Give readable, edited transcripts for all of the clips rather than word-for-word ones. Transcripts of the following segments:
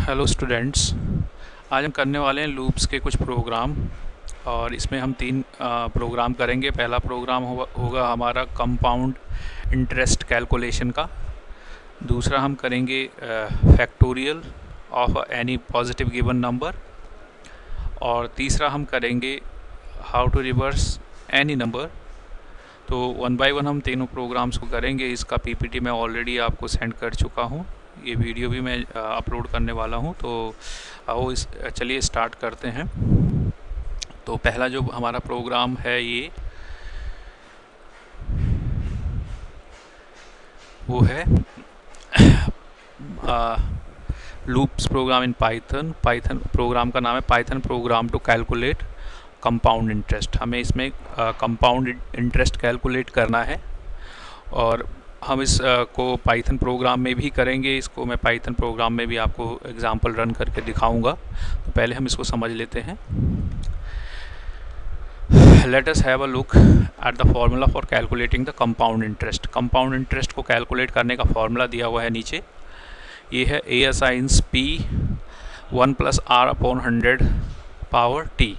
Hello students. आज हम करने वाले हैं लूप्स के कुछ प्रोग्राम। और इसमें हम तीन प्रोग्राम करेंगे। पहला प्रोग्राम होगा हमारा कंपाउंड इंटरेस्ट कैलकुलेशन का। दूसरा हम करेंगे factorial of any positive given number. और तीसरा हम करेंगे how to reverse any number. तो वन बाय वन हम तीनों प्रोग्राम्स को करेंगे। इसका पीपीटी मैं ऑलरेडी आपको सेंड कर चुका हूँ। ये वीडियो भी मैं अपलोड करने वाला हूँ। तो आओ चलिए स्टार्ट करते हैं। तो पहला जो हमारा प्रोग्राम है वो है loops program in Python. Python program का नाम है Python program to calculate compound interest. हमें इसमें कंपाउंड इंटरेस्ट कैलकुलेट करना है और हम इस को पाइथन प्रोग्राम में भी करेंगे। इसको मैं पाइथन प्रोग्राम में भी आपको एग्जांपल रन करके दिखाऊंगा। तो पहले हम इसको समझ लेते हैं। Let us have a look at the formula for calculating the compound interest. Compound interest को कैलकुलेट करने का फॉर्मूला दिया हुआ है नीचे। ये है A assigns P 1 + r/100 power T.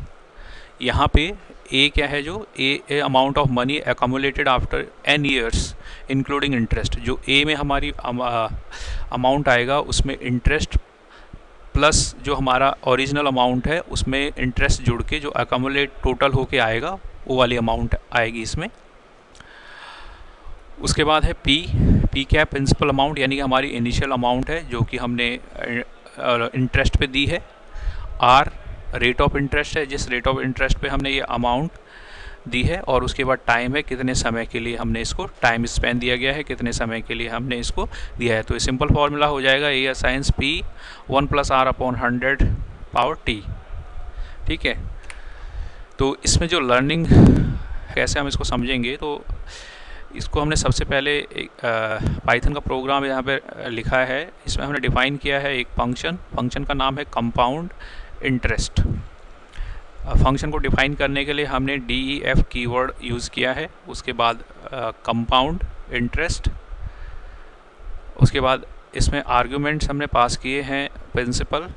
यहाँ पे ए क्या है, जो A amount of money accumulated after n years including interest. जो ए में हमारी अमाउंट आएगा उसमें इंटरेस्ट प्लस जो हमारा ओरिजिनल अमाउंट है उसमें इंटरेस्ट जुड़ के जो एकमुलेट टोटल होके आएगा वो वाली अमाउंट आएगी इसमें। उसके बाद है पी क्या है, प्रिंसिपल अमाउंट, यानी कि हमारी इनिशियल अमाउंट है जो कि हमने इंटरेस्ट पे दी है। आर रेट ऑफ इंटरेस्ट है, जिस रेट ऑफ इंटरेस्ट पे हमने ये अमाउंट दी है। और उसके बाद टाइम है, कितने समय के लिए हमने इसको टाइम स्पेन दिया गया है, कितने समय के लिए हमने इसको दिया है। तो ये सिंपल फार्मूला हो जाएगा A assigns P 1 + r/100 power T. ठीक है। तो इसमें जो लर्निंग कैसे हम इसको समझेंगे, तो इसको हमने सबसे पहले पाइथन का प्रोग्राम यहाँ पे लिखा है। इसमें हमने डिफाइन किया है एक फंक्शन का नाम है कंपाउंड इंटरेस्ट। फंक्शन को डिफाइन करने के लिए हमने DEF कीवर्ड यूज़ किया है। उसके बाद कंपाउंड इंटरेस्ट, उसके बाद इसमें आर्ग्यूमेंट्स हमने पास किए हैं प्रिंसिपल,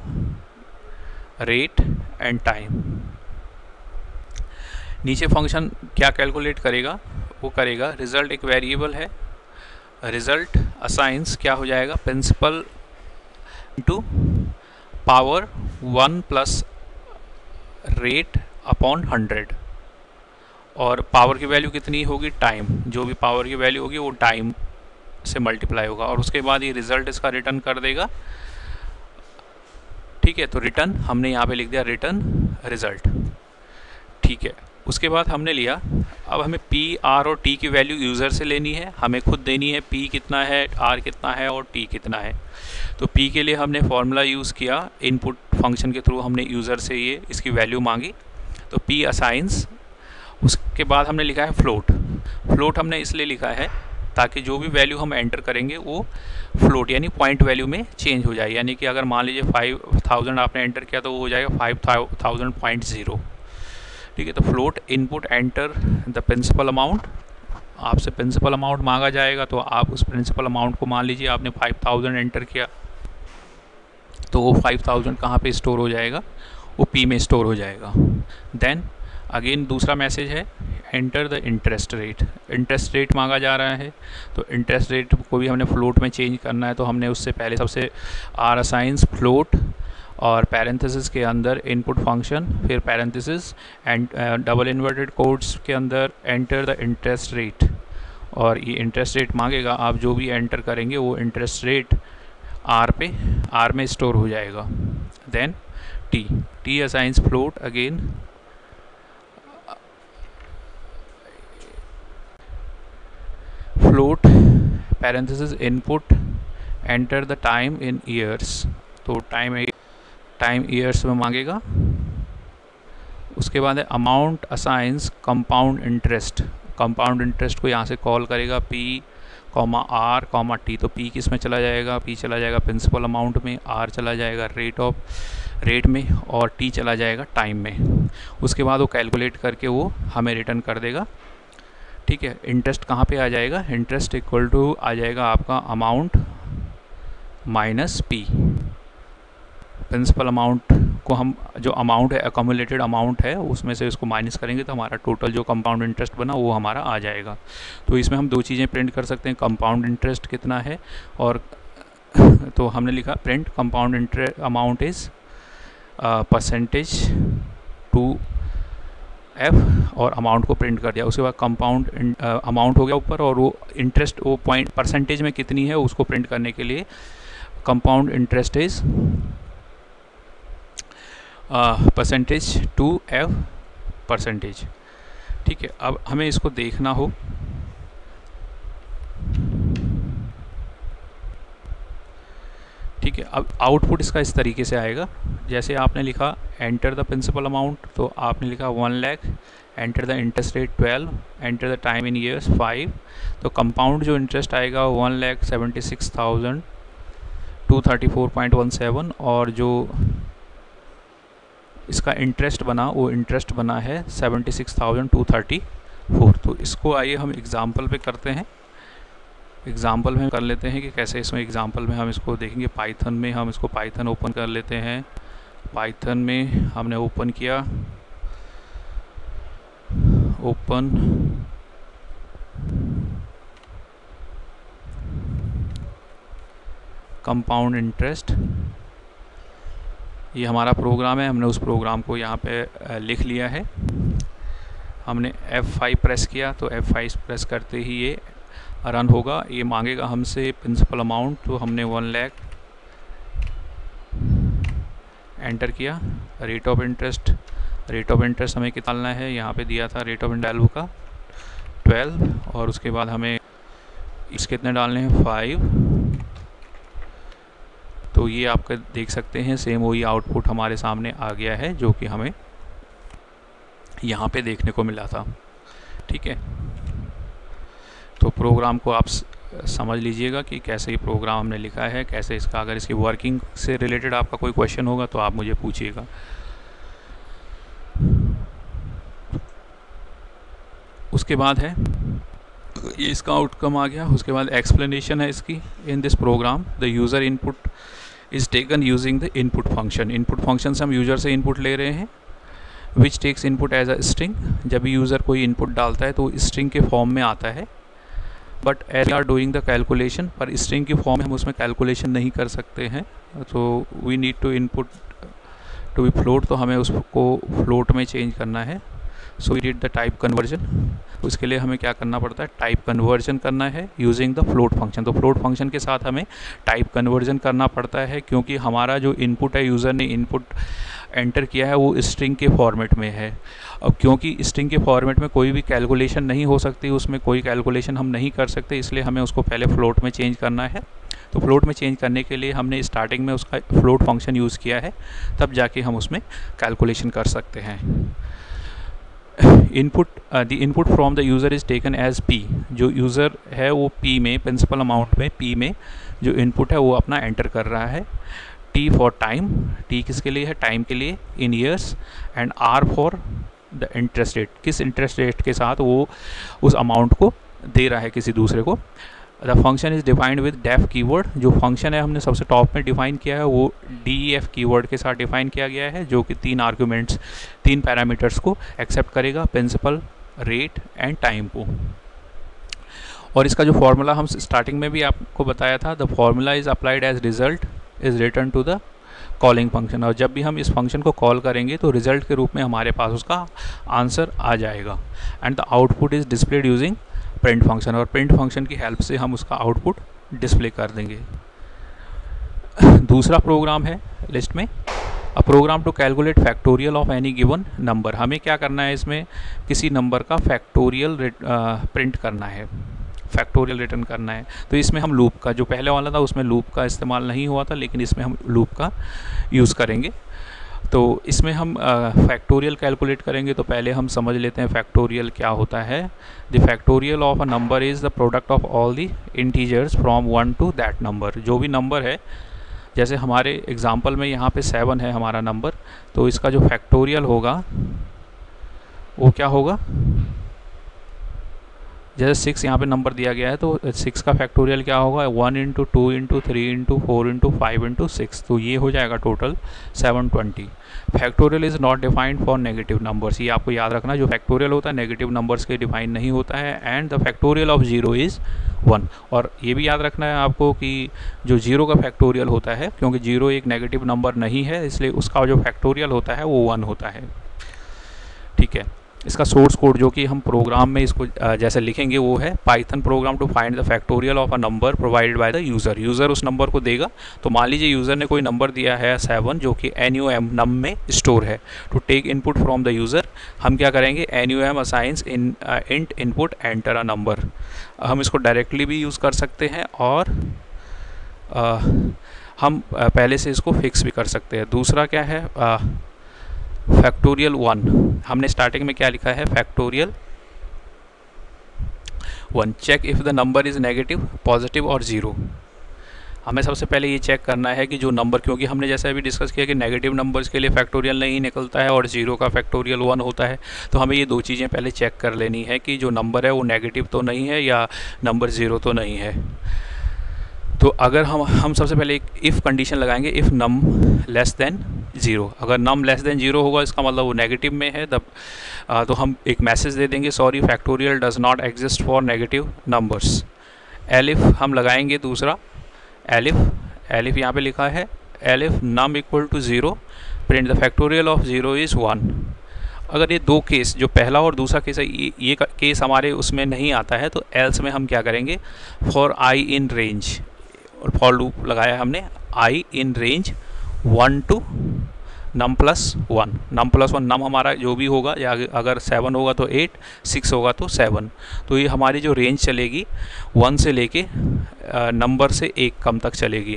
रेट एंड टाइम। नीचे फंक्शन क्या कैलकुलेट करेगा, वो करेगा रिज़ल्ट, एक वेरिएबल है। रिज़ल्ट असाइंस क्या हो जाएगा, principal into power 1 + rate upon 100। और पावर की वैल्यू कितनी होगी, टाइम। जो भी पावर की वैल्यू होगी वो टाइम से मल्टीप्लाई होगा। और उसके बाद ये रिज़ल्ट इसका रिटर्न कर देगा। ठीक है। तो रिटर्न हमने यहाँ पे लिख दिया, रिटर्न रिज़ल्ट। ठीक है। उसके बाद हमने लिया, अब हमें पी, आर और टी की वैल्यू यूज़र से लेनी है, हमें खुद देनी है। पी कितना है, आर कितना है और टी कितना है। तो पी के लिए हमने फॉर्मूला यूज़ किया, इनपुट फंक्शन के थ्रू हमने यूज़र से ये इसकी वैल्यू मांगी। तो पी असाइंस, उसके बाद हमने लिखा है फ्लोट। फ्लोट हमने इसलिए लिखा है ताकि जो भी वैल्यू हम एंटर करेंगे वो फ्लोट यानी पॉइंट वैल्यू में चेंज हो जाए। यानी कि अगर मान लीजिए 5000 आपने एंटर किया तो वो हो जाएगा 5000.0। ठीक है। तो float input enter the principal amount, आपसे प्रिंसिपल अमाउंट मांगा जाएगा तो आप उस प्रिंसिपल अमाउंट को, मान लीजिए आपने 5000 एंटर किया तो वो 5000 कहाँ पे स्टोर हो जाएगा, वो पी में स्टोर हो जाएगा। देन अगेन दूसरा मैसेज है, enter the interest rate. Interest rate मांगा जा रहा है तो इंटरेस्ट रेट को भी हमने फ्लोट में चेंज करना है। तो हमने उससे पहले सबसे आर असाइंस फ्लोट और पैरेंथेसिस के अंदर इनपुट फंक्शन, फिर parenthesis and double inverted codes के अंदर एंटर द इंटरेस्ट रेट। और ये इंटरेस्ट रेट मांगेगा, आप जो भी एंटर करेंगे वो इंटरेस्ट रेट आर में स्टोर हो जाएगा। Then T assigns float, again float parenthesis input enter the time in years. तो टाइम ईयर्स में मांगेगा। उसके बाद है amount assigns compound interest. Compound interest को यहाँ से कॉल करेगा पी, आर, टी। तो पी किस में चला जाएगा, पी चला जाएगा प्रिंसिपल अमाउंट में, आर चला जाएगा रेट में और टी चला जाएगा टाइम में। उसके बाद वो कैलकुलेट करके वो हमें रिटर्न कर देगा। ठीक है। इंटरेस्ट कहाँ पे आ जाएगा, इंटरेस्ट इक्वल टू आ जाएगा आपका amount minus P. Principal amount को हम जो अमाउंट है अकोमुलेटेड अमाउंट है उसमें से उसको माइनस करेंगे तो हमारा टोटल जो कंपाउंड इंटरेस्ट बना वो हमारा आ जाएगा। तो इसमें हम दो चीज़ें प्रिंट कर सकते हैं, कंपाउंड इंटरेस्ट कितना है और तो हमने लिखा print compound interest amount is percentage two F और अमाउंट को प्रिंट कर दिया। उसके बाद कंपाउंड अमाउंट हो गया ऊपर और वो इंटरेस्ट वो पॉइंट परसेंटेज में कितनी है उसको प्रिंट करने के लिए compound interest is percentage two F percentage. ठीक है, अब हमें इसको देखना हो ठीक है। अब आउटपुट इसका इस तरीके से आएगा, जैसे आपने लिखा एंटर द प्रिंसिपल अमाउंट तो आपने लिखा 1 lakh, enter the interest rate 12, enter the time in years 5। तो कंपाउंड जो इंटरेस्ट आएगा 1,76,234.17 और जो इसका इंटरेस्ट बना वो इंटरेस्ट बना है 76,234। तो इसको आइए हम एग्जाम्पल पे करते हैं। एग्जाम्पल में कर लेते हैं कि कैसे इसमें एग्जाम्पल में हम इसको देखेंगे। पाइथन में हम इसको पाइथन ओपन कर लेते हैं। पाइथन में हमने ओपन किया, ओपन कंपाउंड इंटरेस्ट, ये हमारा प्रोग्राम है। हमने उस प्रोग्राम को यहाँ पे लिख लिया है। हमने F5 प्रेस किया तो F5 प्रेस करते ही ये रन होगा। ये मांगेगा हमसे प्रिंसिपल अमाउंट, तो हमने 1 लाख एंटर किया। रेट ऑफ इंटरेस्ट हमें कितना डालना है, यहाँ पे दिया था रेट ऑफ वैल्यू का 12 और उसके बाद हमें इस कितने डालने हैं 5। तो ये आप देख सकते हैं सेम वही आउटपुट हमारे सामने आ गया है जो कि हमें यहाँ पे देखने को मिला था। ठीक है, तो प्रोग्राम को आप समझ लीजिएगा कि कैसे ये प्रोग्राम हमने लिखा है, कैसे इसका अगर इसकी वर्किंग से रिलेटेड आपका कोई क्वेश्चन होगा तो आप मुझे पूछिएगा। उसके बाद है ये इसका आउटकम आ गया। उसके बाद एक्सप्लेनेशन है इसकी। In this program the user input is taken using the input function. Input function से हम यूज़र से इनपुट ले रहे हैं which takes input as a string. जब भी यूज़र कोई इनपुट डालता है तो स्ट्रिंग के फॉर्म में आता है, but as are doing the calculation, पर स्ट्रिंग की फॉर्म में हम उसमें कैलकुलेशन नहीं कर सकते हैं। तो we need to input to be float, तो हमें उसको फ्लोट में चेंज करना है। So we did the type conversion. उसके लिए हमें क्या करना पड़ता है, टाइप कन्वर्जन करना है यूजिंग द फ्लोट फंक्शन। तो फ्लोट फंक्शन के साथ हमें टाइप कन्वर्जन करना पड़ता है क्योंकि हमारा जो इनपुट है, यूज़र ने इनपुट एंटर किया है वो स्ट्रिंग के फॉर्मेट में है। अब क्योंकि स्ट्रिंग के फॉर्मेट में कोई भी कैलकुलेशन नहीं हो सकती, उसमें कोई कैलकुलेशन हम नहीं कर सकते, इसलिए हमें उसको पहले फ्लोट में चेंज करना है। तो फ्लोट में चेंज करने के लिए हमने स्टार्टिंग में उसका फ्लोट फंक्शन यूज़ किया है, तब जाके हम उसमें कैलकुलेशन कर सकते हैं। Input the input from the user is taken as P. जो यूज़र है वो पी में, प्रिंसिपल अमाउंट में पी में जो इनपुट है वो अपना एंटर कर रहा है। टी फॉर टाइम, टी किसके लिए है, टाइम के लिए, in years, and R for the interest rate, किस इंटरेस्ट रेट के साथ वो उस अमाउंट को दे रहा है किसी दूसरे को। The function is defined with def keyword. जो फंक्शन है हमने सबसे टॉप में डिफाइन किया है वो DEF कीवर्ड के साथ डिफाइन किया गया है, जो कि 3 आर्ग्यूमेंट्स, 3 पैरामीटर्स को एक्सेप्ट करेगा, प्रिंसिपल, रेट एंड टाइम को। और इसका जो फॉर्मूला हम स्टार्टिंग में भी आपको बताया था, the formula is applied as result is return to the calling function. और जब भी हम इस फंक्शन को कॉल करेंगे तो रिजल्ट के रूप में हमारे पास उसका आंसर आ जाएगा। And the output is displayed using print function, और प्रिंट फंक्शन की हेल्प से हम उसका आउटपुट डिस्प्ले कर देंगे। दूसरा प्रोग्राम है लिस्ट में, a program to calculate factorial of any given number. हमें क्या करना है, इसमें किसी नंबर का फैक्टोरियल प्रिंट करना है, फैक्टोरियल रिटर्न करना है। तो इसमें हम लूप का, जो पहले वाला था उसमें लूप का इस्तेमाल नहीं हुआ था, लेकिन इसमें हम लूप का यूज़ करेंगे। तो इसमें हम फैक्टोरियल कैलकुलेट करेंगे। तो पहले हम समझ लेते हैं फैक्टोरियल क्या होता है। The factorial of a number is the product of all the integers from 1 to that number. जो भी नंबर है, जैसे हमारे एग्जांपल में यहाँ पे 7 है हमारा नंबर, तो इसका जो फैक्टोरियल होगा वो क्या होगा, जैसे 6 यहाँ पे नंबर दिया गया है तो 6 का फैक्टोरियल क्या होगा, 1 into 2 into 3 into 4 into 5 into 6, तो ये हो जाएगा total 720। Factorial is not defined for negative numbers, ये आपको याद रखना, जो फैक्टोरियल होता है नेगेटिव नंबर्स के डिफाइन नहीं होता है। And the factorial of 0 is 1, और ये भी याद रखना है आपको कि जो 0 का फैक्टोरियल होता है, क्योंकि 0 एक नेगेटिव नंबर नहीं है, इसलिए उसका जो फैक्टोरियल होता है वो 1 होता है। ठीक है, इसका सोर्स कोड जो कि हम प्रोग्राम में इसको जैसे लिखेंगे वो है Python program to find the factorial of a number provided by the user. User उस नंबर को देगा, तो मान लीजिए यूज़र ने कोई नंबर दिया है 7 जो कि num में स्टोर है। To take input from the user हम क्या करेंगे, num assigns int input enter a number. हम इसको डायरेक्टली भी यूज़ कर सकते हैं और हम पहले से इसको फिक्स भी कर सकते हैं। दूसरा क्या है, फैक्टोरियल 1, हमने स्टार्टिंग में क्या लिखा है, factorial 1 check if the number is negative, positive और 0। हमें सबसे पहले ये चेक करना है कि जो नंबर, क्योंकि हमने जैसे अभी डिस्कस किया कि नेगेटिव नंबर्स के लिए फैक्टोरियल नहीं निकलता है और 0 का फैक्टोरियल 1 होता है, तो हमें ये दो चीज़ें पहले चेक कर लेनी है कि जो नंबर है वो नेगेटिव तो नहीं है या नंबर 0 तो नहीं है। तो अगर हम सबसे पहले एक इफ़ कंडीशन लगाएंगे, इफ़ नम लेस देन 0। अगर नम लेस देन 0 होगा इसका मतलब वो नेगेटिव में है, तब तो हम एक मैसेज दे देंगे, sorry factorial does not exist for negative numbers. Elif हम लगाएंगे दूसरा, एलिफ यहाँ पे लिखा है, elif num equal to 0 print the factorial of 0 is 1। अगर ये दो केस, जो पहला और दूसरा केस है, ये केस हमारे उसमें नहीं आता है, तो एल्स में हम क्या करेंगे, फॉर आई इन रेंज, और फॉर लूप लगाया हमने, i in range 1 to num plus 1। Num plus 1 num हमारा जो भी होगा, या अगर 7 होगा तो 8, 6 होगा तो 7, तो ये हमारी जो रेंज चलेगी 1 से लेके नंबर से 1 कम तक चलेगी।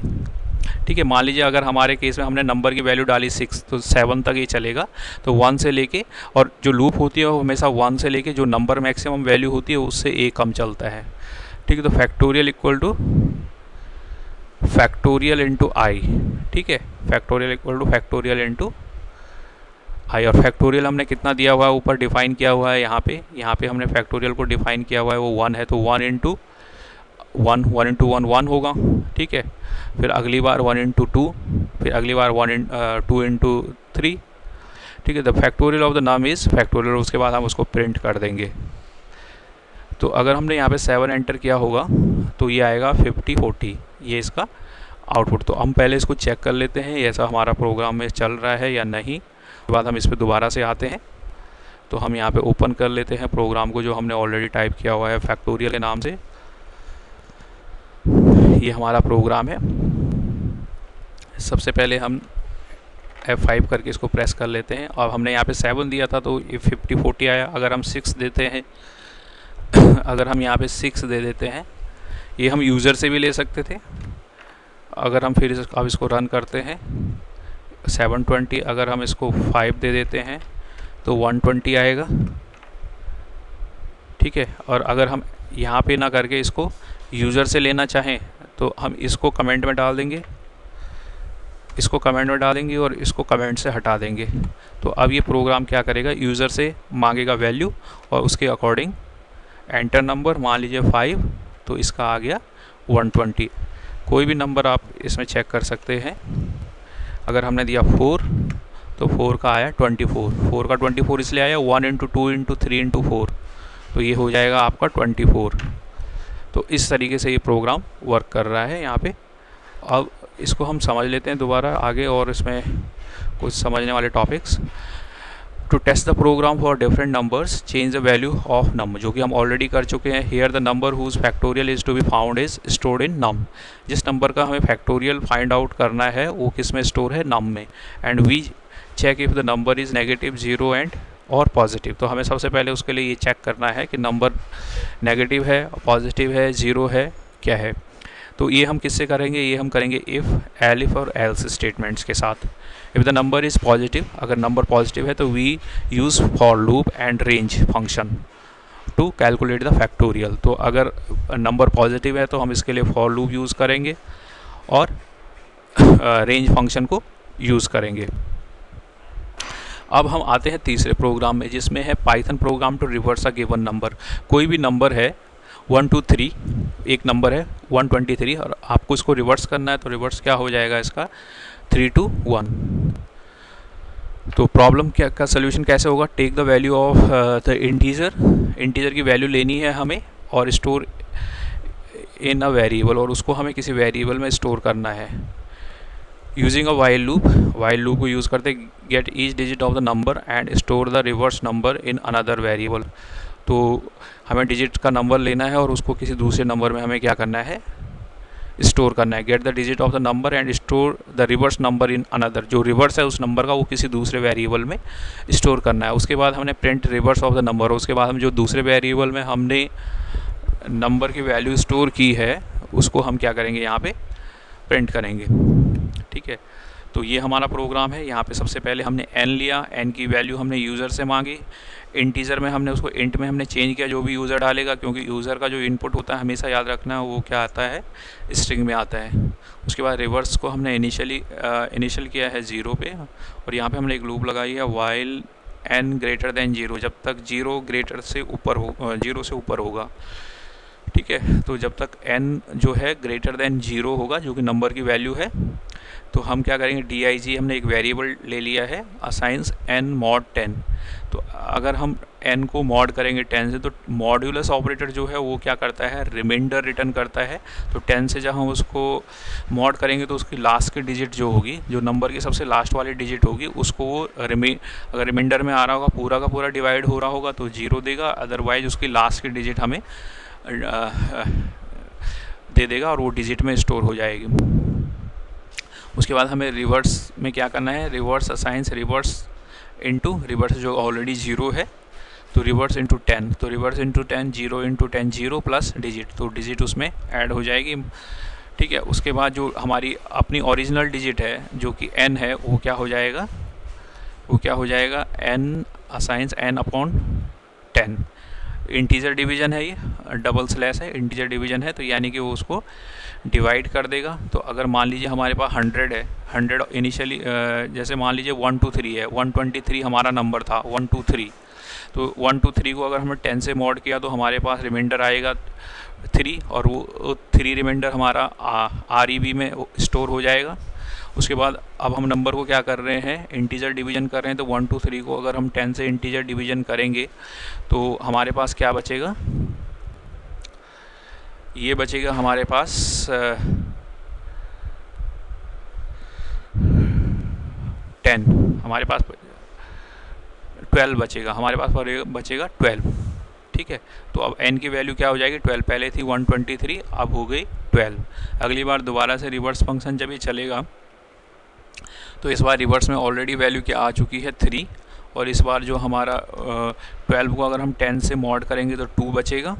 ठीक है, मान लीजिए अगर हमारे केस में हमने नंबर की वैल्यू डाली 6, तो 7 तक ये चलेगा, तो 1 से लेके, और जो लूप होती है वो हमेशा 1 से लेके जो नंबर मैक्सिमम वैल्यू होती है उससे 1 कम चलता है। ठीक है, तो factorial equal to factorial into i. ठीक है, factorial equal to factorial into i, और फैक्टोरियल हमने कितना दिया हुआ है ऊपर डिफाइन किया हुआ है, यहाँ पे हमने फैक्टोरियल को डिफाइन किया हुआ है, वो 1 है, तो 1 इंटू 1, 1 इंटू 1 1 होगा। ठीक है, फिर अगली बार 1 इंटू 2, फिर अगली बार 2 इंटू 3। ठीक है, the factorial of the num is factorial, उसके बाद हम उसको प्रिंट कर देंगे। तो अगर हमने यहाँ पे 7 एंटर किया होगा तो ये आएगा 50 40, ये इसका आउटपुट। तो हम पहले इसको चेक कर लेते हैं ऐसा हमारा प्रोग्राम में चल रहा है या नहीं, उसके बाद हम इस पर दोबारा से आते हैं। तो हम यहाँ पे ओपन कर लेते हैं प्रोग्राम को जो हमने ऑलरेडी टाइप किया हुआ है फैक्टोरियल के नाम से। ये हमारा प्रोग्राम है। सबसे पहले हम F5 करके इसको प्रेस कर लेते हैं, और हमने यहाँ पे 7 दिया था तो ये 50 40 आया। अगर हम 6 देते हैं अगर हम यहाँ पे 6 दे देते हैं, ये हम यूज़र से भी ले सकते थे। अगर हम फिर अब इसको रन करते हैं 720, अगर हम इसको 5 दे देते हैं तो 120 आएगा। ठीक है, और अगर हम यहाँ पे ना करके इसको यूज़र से लेना चाहें तो हम इसको कमेंट में डाल देंगे, इसको कमेंट में डालेंगे और इसको कमेंट से हटा देंगे। तो अब ये प्रोग्राम क्या करेगा, यूज़र से मांगेगा वैल्यू और उसके अकॉर्डिंग एंटर नंबर, मान लीजिए 5, तो इसका आ गया 120। कोई भी नंबर आप इसमें चेक कर सकते हैं। अगर हमने दिया 4 तो 4 का आया 24, 4 का 24 इसलिए आया 1 इंटू 2 इंटू 3 इंटू 4, तो ये हो जाएगा आपका 24। तो इस तरीके से ये प्रोग्राम वर्क कर रहा है यहाँ पे। अब इसको हम समझ लेते हैं दोबारा आगे, और इसमें कुछ समझने वाले topics. To test the program for different numbers change the value of num, जो कि हम ऑलरेडी कर चुके हैं। Here the number whose factorial is to be found is stored in num, जिस नंबर का हमें फैक्टोरियल फाइंड आउट करना है वो किस में स्टोर है, नम में। And we check if the number is negative 0 and और पॉजिटिव। तो हमें सबसे पहले उसके लिए ये चेक करना है कि नंबर नेगेटिव है, पॉजिटिव है, 0 है, क्या है। तो ये हम किससे करेंगे, ये हम करेंगे इफ़, एलिफ और एल्स स्टेटमेंट्स के साथ। If the number is positive, अगर नंबर पॉजिटिव है तो we use for loop and range function to calculate the factorial. तो अगर नंबर पॉजिटिव है तो हम इसके लिए फॉर लूप यूज़ करेंगे और रेंज फंक्शन को यूज़ करेंगे। अब हम आते हैं तीसरे प्रोग्राम में, जिसमें है Python program to reverse a given number. कोई भी नंबर है 123 एक नंबर है 123 और आपको इसको रिवर्स करना है, तो रिवर्स क्या हो जाएगा इसका 3 to 1। तो प्रॉब्लम क्या का सोल्यूशन कैसे होगा, take the value of the integer की वैल्यू लेनी है हमें और स्टोर इन अ वेरिएबल, और उसको हमें किसी वेरिएबल में स्टोर करना है यूजिंग अ वाइल लूप को यूज़ करते gate each digit of the number and store the reverse number in another variable. तो हमें डिजिट का नंबर लेना है और उसको किसी दूसरे नंबर में हमें क्या करना है, स्टोर करना है। Get the digit of the number and store the reverse number in another, जो रिवर्स है उस नंबर का वो किसी दूसरे वेरिएबल में स्टोर करना है। उसके बाद हमने print reverse of the number, उसके बाद हम जो दूसरे वेरिएबल में हमने नंबर की वैल्यू स्टोर की है उसको हम क्या करेंगे, यहाँ पे प्रिंट करेंगे। ठीक है, तो ये हमारा प्रोग्राम है। यहाँ पे सबसे पहले हमने n लिया, n की वैल्यू हमने यूज़र से मांगी, इंटीजर में हमने उसको इंट में हमने चेंज किया जो भी यूज़र डालेगा, क्योंकि यूज़र का जो इनपुट होता है हमेशा याद रखना है वो क्या आता है, स्ट्रिंग में आता है। उसके बाद रिवर्स को हमने इनिशियल किया है 0 पे, और यहाँ पे हमने एक लूप लगाई है वाइल n ग्रेटर देन 0, जब तक 0 से ऊपर होगा। ठीक है, तो जब तक n जो है ग्रेटर देन 0 होगा, जो कि नंबर की वैल्यू है, तो हम क्या करेंगे, dig हमने एक वेरिएबल ले लिया है असाइंस n mod 10। तो अगर हम n को मॉड करेंगे 10 से, तो मॉड्यूलस ऑपरेटर जो है वो क्या करता है, रिमाइंडर रिटर्न करता है। तो 10 से जब हम उसको मॉड करेंगे तो उसकी लास्ट की डिजिट जो होगी, जो नंबर की सबसे लास्ट वाली डिजिट होगी, उसको वो अगर रिमाइंडर में आ रहा होगा पूरा का पूरा डिवाइड हो रहा होगा तो 0 देगा, अदरवाइज उसकी लास्ट की डिजिट हमें दे देगा और वो डिजिट में स्टोर हो जाएगी। उसके बाद हमें रिवर्स में क्या करना है, reverse assigns reverse into reverse जो ऑलरेडी 0 है, तो रिवर्स इनटू 10, तो reverse into 10 0 into 10 0 plus digit, तो डिजिट उसमें ऐड हो जाएगी। ठीक है, उसके बाद जो हमारी अपनी ओरिजिनल डिजिट है जो कि n है, वो क्या हो जाएगा, n assigns n upon 10। Integer division है, ये डबल स्लैश है, इंटीजर डिवीज़न है, तो यानी कि वो उसको डिवाइड कर देगा। तो अगर मान लीजिए हमारे पास 100 है, 100 इनिशियली जैसे मान लीजिए 123 है, 123 हमारा नंबर था 123, तो 123 को अगर हमने 10 से मॉड किया तो हमारे पास रिमाइंडर आएगा 3, और वो 3 रिमाइंडर हमारा REB में स्टोर हो जाएगा। उसके बाद अब हम नंबर को क्या कर रहे हैं, इंटीजर डिवीज़न कर रहे हैं, तो 123 को अगर हम 10 से इंटीजर डिवीज़न करेंगे तो हमारे पास क्या बचेगा, ये बचेगा हमारे पास 10, हमारे पास 12 बचेगा, हमारे पास बचेगा 12। ठीक है, तो अब n की वैल्यू क्या हो जाएगी, 12, पहले थी 123, अब हो गई 12। अगली बार दोबारा से रिवर्स फंक्शन जब ये चलेगा तो इस बार रिवर्स में ऑलरेडी वैल्यू क्या आ चुकी है 3, और इस बार जो हमारा 12 को अगर हम 10 से मॉड करेंगे तो 2 बचेगा,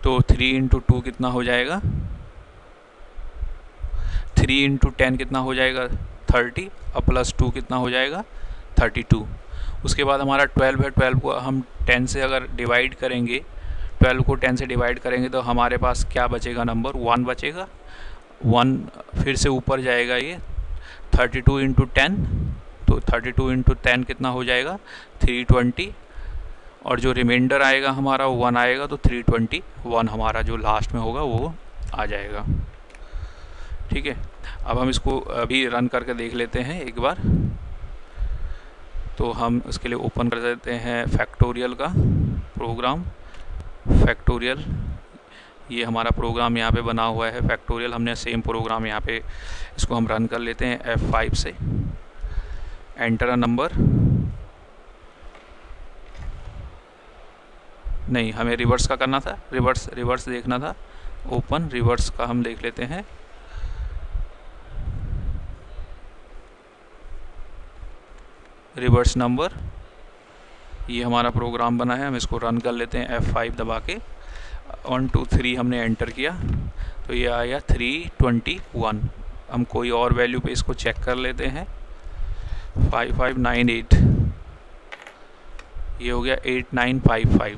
तो 3 इंटू 2 कितना हो जाएगा, 3 इंटू 10 कितना हो जाएगा 30, और प्लस 2 कितना हो जाएगा 32। उसके बाद हमारा 12 है, 12 को हम 10 से अगर डिवाइड करेंगे, 12 को 10 से डिवाइड करेंगे तो हमारे पास क्या बचेगा, नंबर 1 बचेगा, 1 फिर से ऊपर जाएगा, ये 32 इंटू 10, तो 32 इंटू 10 कितना हो जाएगा 320, और जो रिमाइंडर आएगा हमारा 1 आएगा, तो 321 हमारा जो लास्ट में होगा वो आ जाएगा। ठीक है, अब हम इसको अभी रन करके देख लेते हैं एक बार। तो हम इसके लिए ओपन कर देते हैं फैक्टोरियल का प्रोग्राम, फैक्टोरियल, ये हमारा प्रोग्राम यहाँ पे बना हुआ है फैक्टोरियल। हमने सेम प्रोग्राम यहाँ पे, इसको हम रन कर लेते हैं F5 से। एंटर अ नंबर, नहीं हमें रिवर्स का करना था, रिवर्स देखना था, ओपन रिवर्स का हम देख लेते हैं। रिवर्स नंबर, ये हमारा प्रोग्राम बना है, हम इसको रन कर लेते हैं F5 दबा के। 1 2 3 हमने एंटर किया तो ये आया 321। हम कोई और वैल्यू पे इसको चेक कर लेते हैं, 5598, ये हो गया 8955।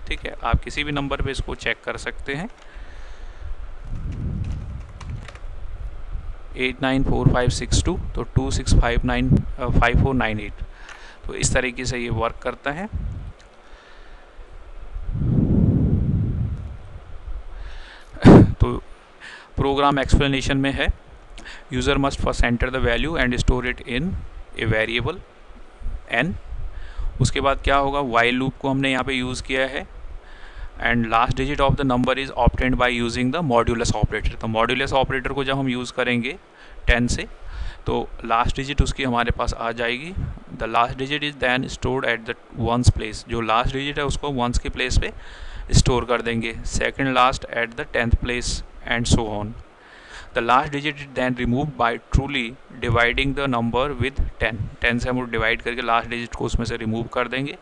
ठीक है, आप किसी भी नंबर पे इसको चेक कर सकते हैं। 894562, तो 26595498। तो इस तरीके से ये वर्क करता है। प्रोग्राम एक्सप्लेनेशन में है user must first enter the value and store it in a variable n। उसके बाद क्या होगा, वाइल लूप को हमने यहाँ पे यूज़ किया है and last digit of the number is obtained by using the modulus operator. तो मॉड्यूलस ऑपरेटर को जब हम यूज़ करेंगे 10 से तो लास्ट डिजिट उसकी हमारे पास आ जाएगी। The last digit is then stored at the ones place, जो लास्ट डिजिट है उसको वंस के प्लेस पे स्टोर कर देंगे, second last at the 10th place and so on. The last digit is then remove by truly dividing the number with 10 से हम divide करके लास्ट डिजिट को उसमें से रिमूव कर देंगे।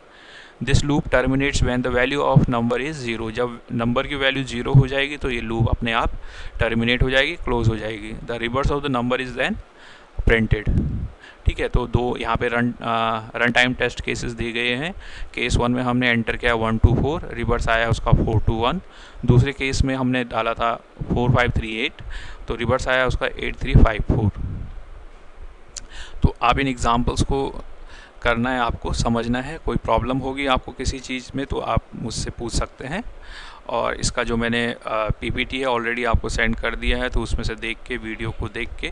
This loop terminates when the value of number is 0। जब number की वैल्यू 0 हो जाएगी तो ये लूप अपने आप टर्मिनेट हो जाएगी, क्लोज हो जाएगी। The reverse of the number is then printed. ठीक है, तो दो यहाँ पे रन टाइम टेस्ट केसेस दिए गए हैं। केस 1 में हमने एंटर किया 1 2 4, रिवर्स आया उसका 4 2 1। दूसरे केस में हमने डाला था 4 5 3 8, तो रिवर्स आया उसका 8 3 5 4। तो आप इन एग्जांपल्स को करना है, आपको समझना है। कोई प्रॉब्लम होगी आपको किसी चीज़ में तो आप मुझसे पूछ सकते हैं। और इसका जो मैंने पीपीटी है ऑलरेडी आपको सेंड कर दिया है, तो उसमें से देख के, वीडियो को देख के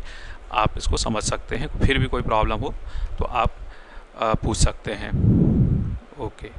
आप इसको समझ सकते हैं। फिर भी कोई प्रॉब्लम हो तो आप पूछ सकते हैं। ओके।